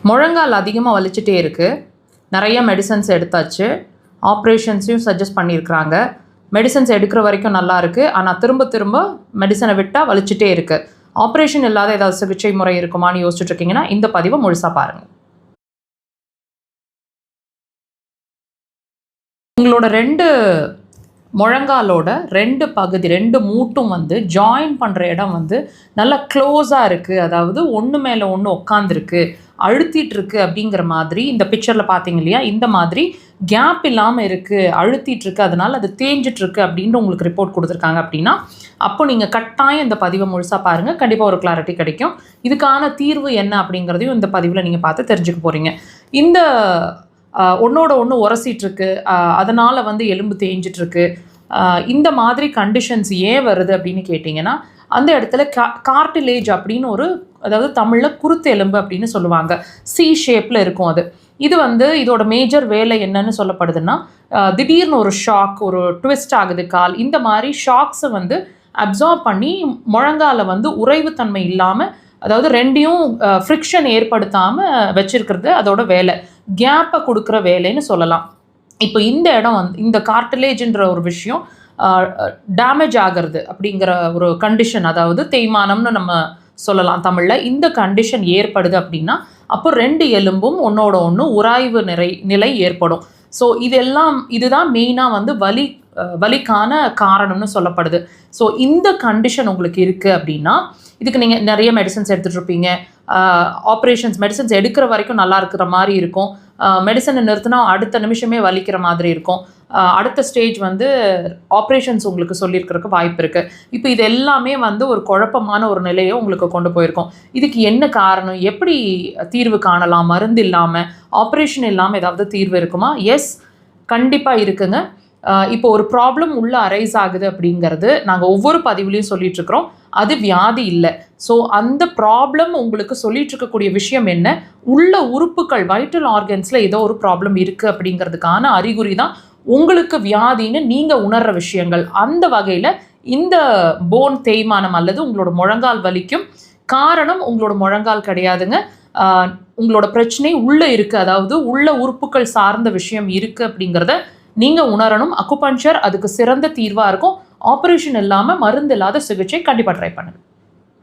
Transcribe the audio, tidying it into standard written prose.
முழங்கால் அதிகமாக வலிச்சுட்டே இருக்குது. நிறைய மெடிசன்ஸ் எடுத்தாச்சு. ஆப்ரேஷன்ஸையும் சஜஸ்ட் பண்ணியிருக்கிறாங்க. மெடிசன்ஸ் எடுக்கிற வரைக்கும் நல்லா இருக்குது. ஆனால் திரும்ப திரும்ப மெடிசனை விட்டால் வலிச்சுட்டே இருக்குது. ஆப்ரேஷன் இல்லாத ஏதாவது சிகிச்சை முறை இருக்குமான்னு யோசிச்சுட்டு இருக்கீங்கன்னா இந்த பதிவை முழுசாக பாருங்கள். உங்களோட முழங்காலோட 2 பகுதி 2 மூட்டும் ஜாயின் பண்ணுற இடம் நல்லா க்ளோஸாக இருக்குது. அதாவது ஒன்று மேலே ஒன்று உட்காந்துருக்கு, அழுத்திட்டு இருக்கு அப்படிங்கிற மாதிரி இந்த பிக்சரில் பார்த்தீங்க இல்லையா, இந்த மாதிரி கேப் இல்லாமல் இருக்குது, அழுத்திட்டு இருக்கு, அதனால் அது தேஞ்சிட்ருக்கு அப்படின்னு உங்களுக்கு ரிப்போர்ட் கொடுத்துருக்காங்க. அப்படின்னா அப்போ நீங்கள் கட்டாயம் இந்த பதிவை முழுசாக பாருங்கள். கண்டிப்பாக ஒரு கிளாரிட்டி கிடைக்கும். இதுக்கான தீர்வு என்ன அப்படிங்கிறதையும் இந்த பதிவில் நீங்கள் பார்த்து தெரிஞ்சுக்க போகிறீங்க. இந்த ஒன்றோட ஒன்று உரசிட்ருக்கு, அதனால் எலும்பு தேஞ்சிட்ருக்கு, இந்த மாதிரி கண்டிஷன்ஸ் ஏன் வருது அப்படின்னு கேட்டிங்கன்னா, அந்த இடத்துல கார்டிலேஜ் அப்படின்னு அதாவது தமிழில் குருத்து எலும்பு அப்படின்னு சொல்லுவாங்க. சி ஷேப்பில் இருக்கும் அது. இது இதோட மேஜர் வேலை என்னன்னு சொல்லப்படுதுன்னா, திடீர்னு ஒரு ஷாக், ஒரு ட்விஸ்ட் ஆகுது கால், இந்த மாதிரி ஷாக்ஸை அப்சார்ப் பண்ணி முழங்கால உறைவுத்தன்மை இல்லாமல், அதாவது ரெண்டையும் ஃப்ரிக்ஷன் ஏற்படுத்தாமல் வச்சிருக்கிறது அதோட வேலை. கேப்பை கொடுக்குற வேலைன்னு சொல்லலாம். இப்போ இந்த இடம் இந்த கார்டிலேஜ்ன்ற ஒரு விஷயம் டேமேஜ் ஆகிறது அப்படிங்கிற ஒரு கண்டிஷன், அதாவது தேய்மானம்னு நம்ம சொல்லலாம் தமிழில். இந்த கண்டிஷன் ஏற்படுது அப்படின்னா அப்போ 2 எலும்பும் ஒன்றோட ஒன்று உராய்வு நிலை ஏற்படும். ஸோ இதுதான் மெயினாக வலிக்கான காரணம்னு சொல்லப்படுது. ஸோ இந்த கண்டிஷன் உங்களுக்கு இருக்குது அப்படின்னா இதுக்கு நீங்கள் நிறைய மெடிசன்ஸ் எடுத்துகிட்டு இருப்பீங்க. ஆப்ரேஷன்ஸ் மெடிசன்ஸ் எடுக்கிற வரைக்கும் நல்லா இருக்கிற மாதிரி இருக்கும். மெடிசனை நிறுத்தினா அடுத்த நிமிஷமே வலிக்கிற மாதிரி இருக்கும். அடுத்த ஸ்டேஜ் ஆப்ரேஷன்ஸ் உங்களுக்கு சொல்லியிருக்கிறதுக்கு வாய்ப்பு இருக்குது. இப்போ இது எல்லாமே ஒரு குழப்பமான ஒரு நிலையை உங்களுக்கு கொண்டு போயிருக்கோம். இதுக்கு என்ன காரணம், எப்படி தீர்வு காணலாம்? மருந்து இல்லாமல், ஆப்ரேஷன் இல்லாமல் ஏதாவது தீர்வு இருக்குமா? எஸ், கண்டிப்பாக இருக்குங்க. இப்போ ஒரு ப்ராப்ளம் உள்ள அரைஸ் ஆகுது அப்படிங்கிறது நாங்கள் ஒவ்வொரு பதிவுலையும் சொல்லிகிட்ருக்குறோம். அது வியாதி இல்லை. ஸோ அந்த ப்ராப்ளம் உங்களுக்கு சொல்லிட்டு இருக்கக்கூடிய விஷயம் என்ன, உள்ள உறுப்புகள் வைட்டல் ஆர்கன்ஸில் ஏதோ ஒரு ப்ராப்ளம் இருக்குது அப்படிங்கிறதுக்கான அறிகுறி தான் உங்களுக்கு வியாதின்னு நீங்கள் உணர்கிற விஷயங்கள். அந்த வகையில் இந்த போன் தேய்மானம் அல்லது உங்களோட முழங்கால் வலிக்கும் காரணம் உங்களோட முழங்கால் கிடையாதுங்க. உங்களோட பிரச்சனை உள்ளே இருக்குது, அதாவது உள்ள உறுப்புகள் சார்ந்த விஷயம் இருக்குது அப்படிங்கிறத நீங்கள் உணரணும். அக்குபஞ்சர் அதுக்கு சிறந்த தீர்வாக இருக்கும். ஆப்ரேஷன் இல்லாமல் மருந்து இல்லாத சிகிச்சை கண்டிப்பாக ட்ரை பண்ணுங்கள்.